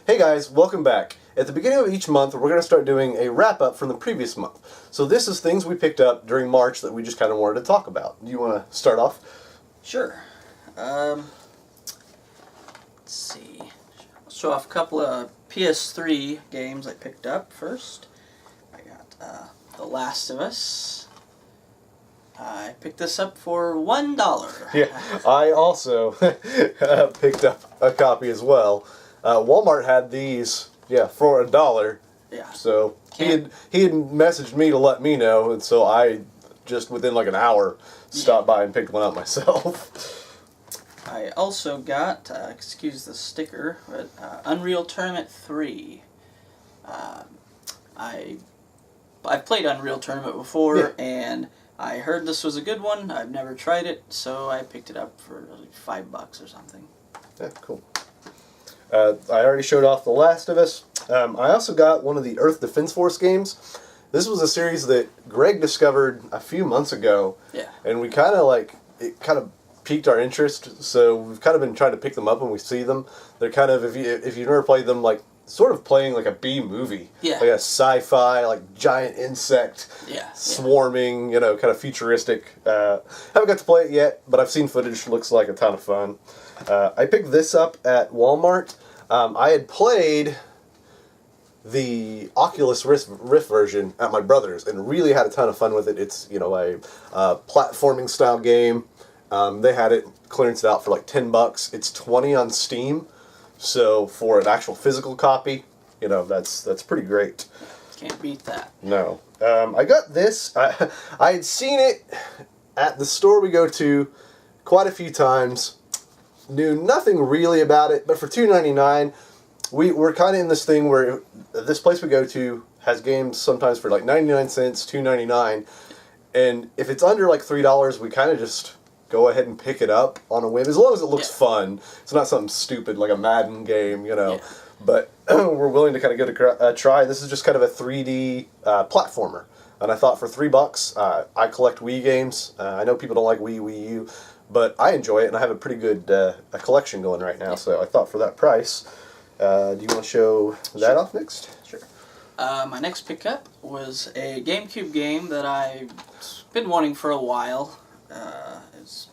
Hey guys, welcome back. At the beginning of each month, we're going to start doing a wrap-up from the previous month. So this is things we picked up during March that we just kind of wanted to talk about. Do you want to start off? Sure. Let's see. I'll show off a couple of PS3 games I picked up first. I got The Last of Us. I picked this up for $1. Yeah, I also picked up a copy as well. Walmart had these, for $1. Yeah. So he had messaged me to let me know, and so I just within like an hour stopped by and picked one up myself. I also got, excuse the sticker, but Unreal Tournament 3. I've played Unreal Tournament before, and I heard this was a good one. I've never tried it, so I picked it up for like $5 or something. Yeah, cool. I already showed off The Last of Us. I also got one of the Earth Defense Force games. This was a series that Greg discovered a few months ago, and we kind of piqued our interest. So we've kind of been trying to pick them up when we see them. They're kind of, if you've never played them, like sort of playing like a B movie, like a sci-fi, like giant insect swarming, kind of futuristic. Haven't got to play it yet, but I've seen footage. Looks like a ton of fun. I picked this up at Walmart. I had played the Oculus Rift version at my brother's and really had a ton of fun with it. It's a platforming style game. They had it clearance out for like $10. It's $20 on Steam. So for an actual physical copy, that's pretty great. Can't beat that. No. I got this. I had seen it at the store we go to quite a few times. Knew nothing really about it, but for $2.99, we're kind of in this thing where this place we go to has games sometimes for like 99 cents, $2.99, and if it's under like $3, we kind of just go ahead and pick it up on a whim, as long as it looks fun. It's not something stupid like a Madden game, but we're willing to kind of give it a try. This is just kind of a 3D platformer, and I thought for $3, I collect Wii games. I know people don't like Wii U, but I enjoy it, and I have a pretty good a collection going right now, so I thought for that price. Do you want to show that off next? Sure. My next pickup was a GameCube game that I've been wanting for a while. It's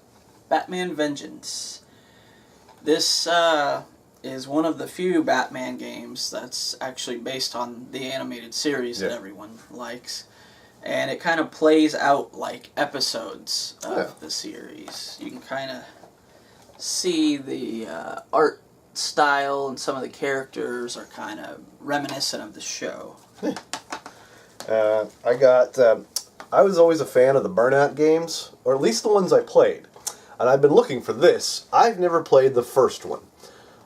Batman Vengeance. This is one of the few Batman games that's actually based on the animated series that everyone likes. And it kind of plays out like episodes of the series. You can kind of see the art style and some of the characters are kind of reminiscent of the show. I was always a fan of the Burnout games, or at least the ones I played. And I've been looking for this. I've never played the first one.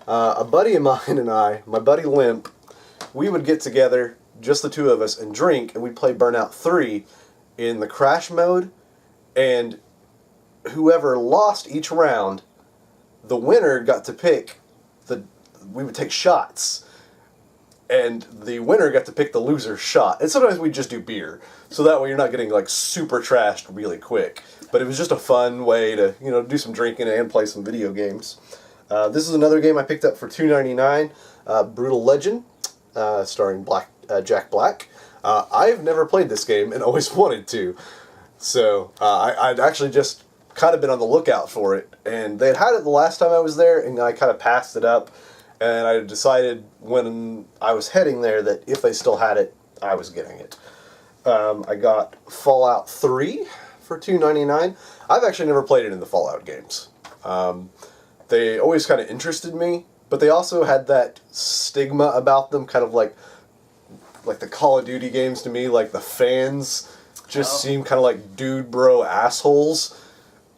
A buddy of mine and I, my buddy Limp, we would get together, just the two of us, and drink, and we'd play Burnout 3 in the crash mode, and whoever lost each round, the winner got to pick we would take shots, and the winner got to pick the loser's shot. And sometimes we'd just do beer, so that way you're not getting like super trashed really quick. But it was just a fun way to do some drinking and play some video games. This is another game I picked up for $2.99, Brutal Legend, starring Jack Black. I've never played this game and always wanted to, so I'd actually just kind of been on the lookout for it, and they had it the last time I was there, and I kind of passed it up, and I decided when I was heading there that if they still had it, I was getting it. I got Fallout 3 for $2.99. I've actually never played it in the Fallout games. They always kind of interested me, but they also had that stigma about them, kind of like the Call of Duty games to me, like the fans just seem kind of like dude bro assholes.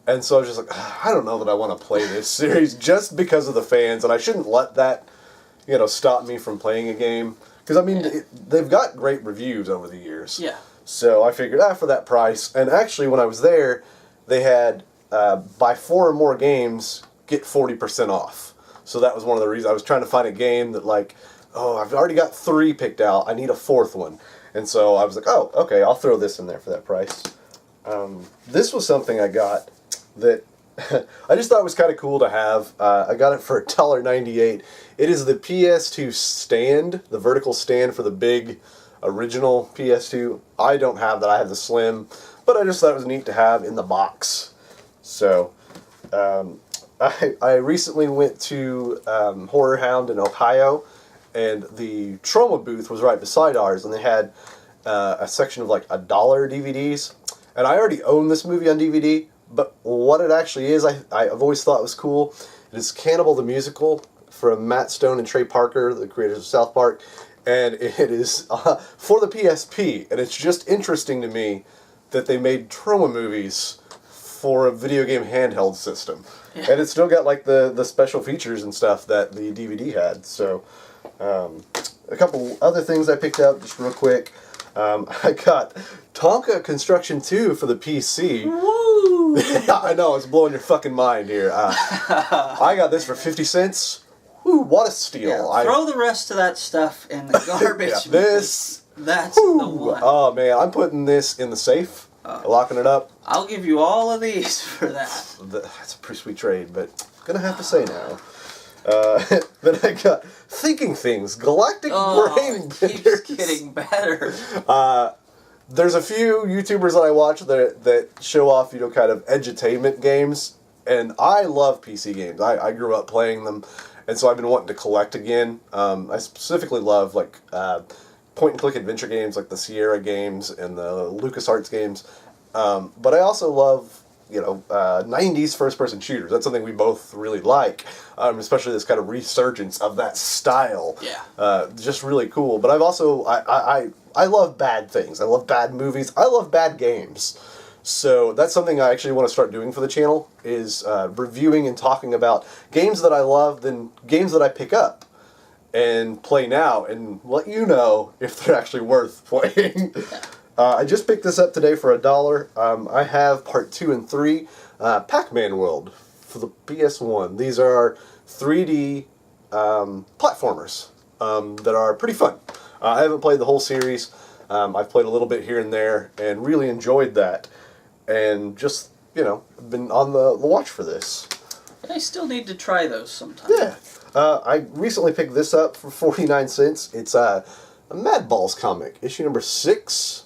And so I was just like, I don't know that I want to play this series just because of the fans, and I shouldn't let that, stop me from playing a game. Because, I mean, they've got great reviews over the years. Yeah. So I figured, for that price. And actually, when I was there, they had, buy 4 or more games, get 40% off. So that was one of the reasons. I was trying to find a game that, I've already got 3 picked out. I need a 4th one. And so I was like, oh, okay, I'll throw this in there for that price. This was something I got that I just thought it was kind of cool to have. I got it for $1.98. It is the PS2 stand, the vertical stand for the big original PS2. I don't have that. I have the Slim, but I just thought it was neat to have in the box. So, I recently went to Horror Hound in Ohio, and the Troma booth was right beside ours, and they had a section of like $1 DVDs. And I already own this movie on DVD, but what it actually is, I've always thought was cool. It is Cannibal the Musical from Matt Stone and Trey Parker, the creators of South Park, and it is for the PSP. And it's just interesting to me that they made Troma movies for a video game handheld system. Yeah. And it's still got like the special features and stuff that the DVD had. So a couple other things I picked up just real quick. I got Tonka Construction 2 for the PC. Woo! I know, it's blowing your fucking mind here. I got this for 50 cents. Woo, what a steal. Yeah, throw the rest of that stuff in the garbage. Yeah, that's the one. Oh man, I'm putting this in the safe, locking it up. I'll give you all of these for that. That's a pretty sweet trade, but gonna have to say now. Then I got Thinking Things, Galactic Brain Benders. It keeps getting better. There's a few YouTubers that I watch that show off, kind of edutainment games, and I love PC games. I grew up playing them, and so I've been wanting to collect again. I specifically love like point-and-click adventure games like the Sierra games and the LucasArts games, but I also love 90s first-person shooters. That's something we both really like, especially this kind of resurgence of that style. Yeah. Just really cool. But I've also, I love bad things. I love bad movies. I love bad games. So that's something I actually want to start doing for the channel, is reviewing and talking about games that I love, then games that I pick up and play now, and let you know if they're actually worth playing. I just picked this up today for $1. I have part 2 and 3, Pac-Man World for the PS1. These are 3D platformers that are pretty fun. I haven't played the whole series. I've played a little bit here and there and really enjoyed that. And just, been on the watch for this. I still need to try those sometime. Yeah. I recently picked this up for 49 cents. It's a Mad Balls comic, issue number 6.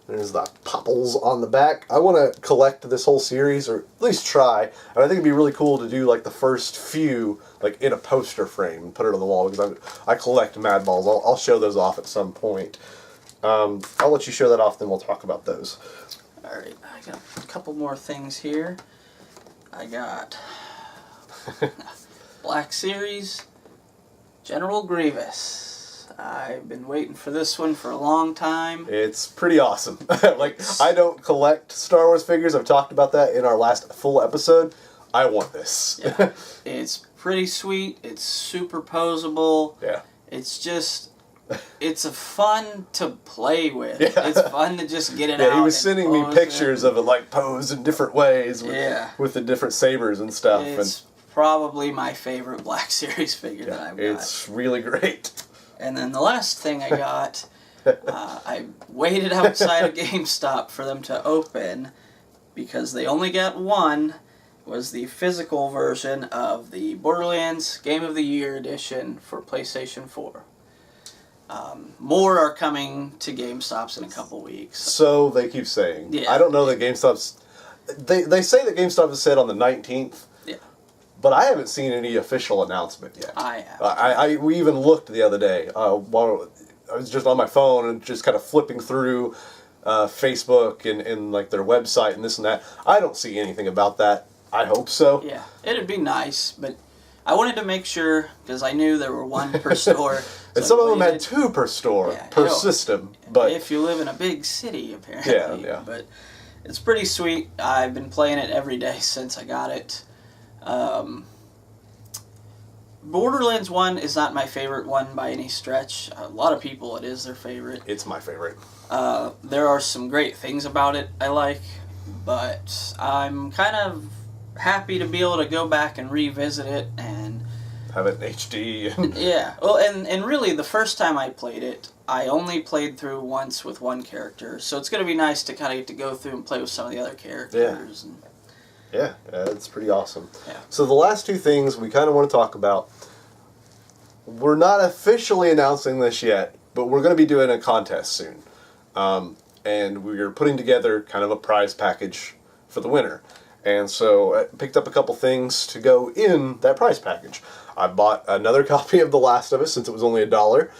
There's the popples on the back. I want to collect this whole series, or at least try. And I think it'd be really cool to do like the first few, like in a poster frame, and put it on the wall, because I collect Mad Balls. I'll show those off at some point. I'll let you show that off, then we'll talk about those. Alright, I got a couple more things here. I got Black Series, General Grievous. I've been waiting for this one for a long time. It's pretty awesome. I don't collect Star Wars figures. I've talked about that in our last full episode. I want this. Yeah. It's pretty sweet. It's super posable. Yeah. It's just, it's a fun to play with. Yeah. It's fun to just get it out. Yeah, he was sending me pictures of it, like posed in different ways with the different sabers and stuff. It's probably my favorite Black Series figure that I've got. It's really great. And then the last thing I got, I waited outside of GameStop for them to open, because they only got one, was the physical version of the Borderlands Game of the Year edition for PlayStation 4. More are coming to GameStops in a couple weeks. So they keep saying. Yeah. I don't know that GameStop's... They say that GameStop has said on the 19th. Yeah. But I haven't seen any official announcement yet. I have. We even looked the other day. While I was just on my phone and just kind of flipping through Facebook and like their website and this and that. I don't see anything about that. I hope so. Yeah, it'd be nice, but I wanted to make sure, because I knew there were one per store. And some of them had 2 per store, per system. But if you live in a big city, apparently. Yeah. But it's pretty sweet. I've been playing it every day since I got it. Borderlands 1 is not my favorite one by any stretch. A lot of people, it is their favorite. It's my favorite. There are some great things about it I like, but I'm kind of happy to be able to go back and revisit it and have it in HD. Yeah. Well, and really, the first time I played it, I only played through once with one character, so it's going to be nice to kind of get to go through and play with some of the other characters. Yeah, it's pretty awesome. Yeah. So the last 2 things we kind of want to talk about. we're not officially announcing this yet, but we're going to be doing a contest soon. And we're putting together kind of a prize package for the winner. And so I picked up a couple things to go in that prize package. I bought another copy of The Last of Us since it was only $1.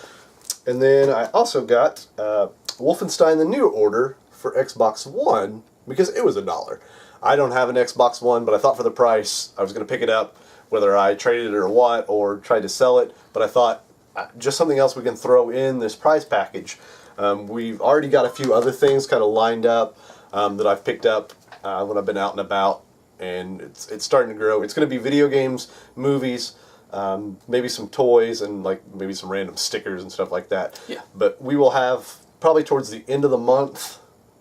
And then I also got Wolfenstein The New Order for Xbox One because it was $1. I don't have an Xbox One, but I thought for the price I was going to pick it up, whether I traded it or what, or tried to sell it. But I thought just something else we can throw in this prize package. We've already got a few other things kind of lined up that I've picked up when I've been out and about, and it's starting to grow. It's going to be video games, movies, maybe some toys, and like maybe some random stickers and stuff like that. Yeah. But we will have probably towards the end of the month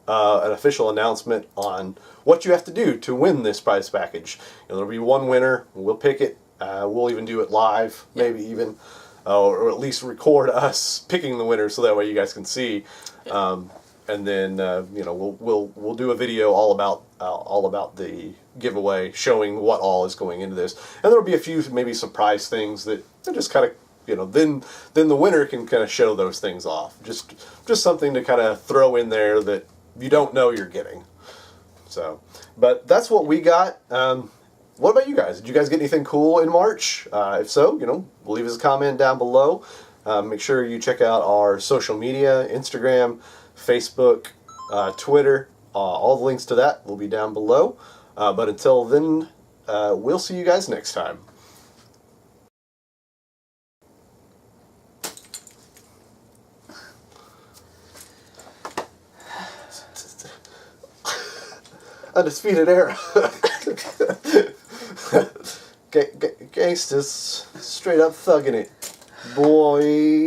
an official announcement on what you have to do to win this prize package. There'll be one winner. We'll pick it. We'll even do it live, maybe even, or at least record us picking the winner so that way you guys can see. And then we'll do a video all about the giveaway, showing what all is going into this, and there'll be a few maybe surprise things that just kind of then the winner can kind of show those things off. Just something to kind of throw in there that you don't know you're getting. So, but that's what we got. What about you guys? Did you guys get anything cool in March? If so, leave us a comment down below. Make sure you check out our social media, Instagram, Facebook, Twitter. All the links to that will be down below. But until then, we'll see you guys next time. Undisputed Era. Gangsters straight up thugging it. Boy.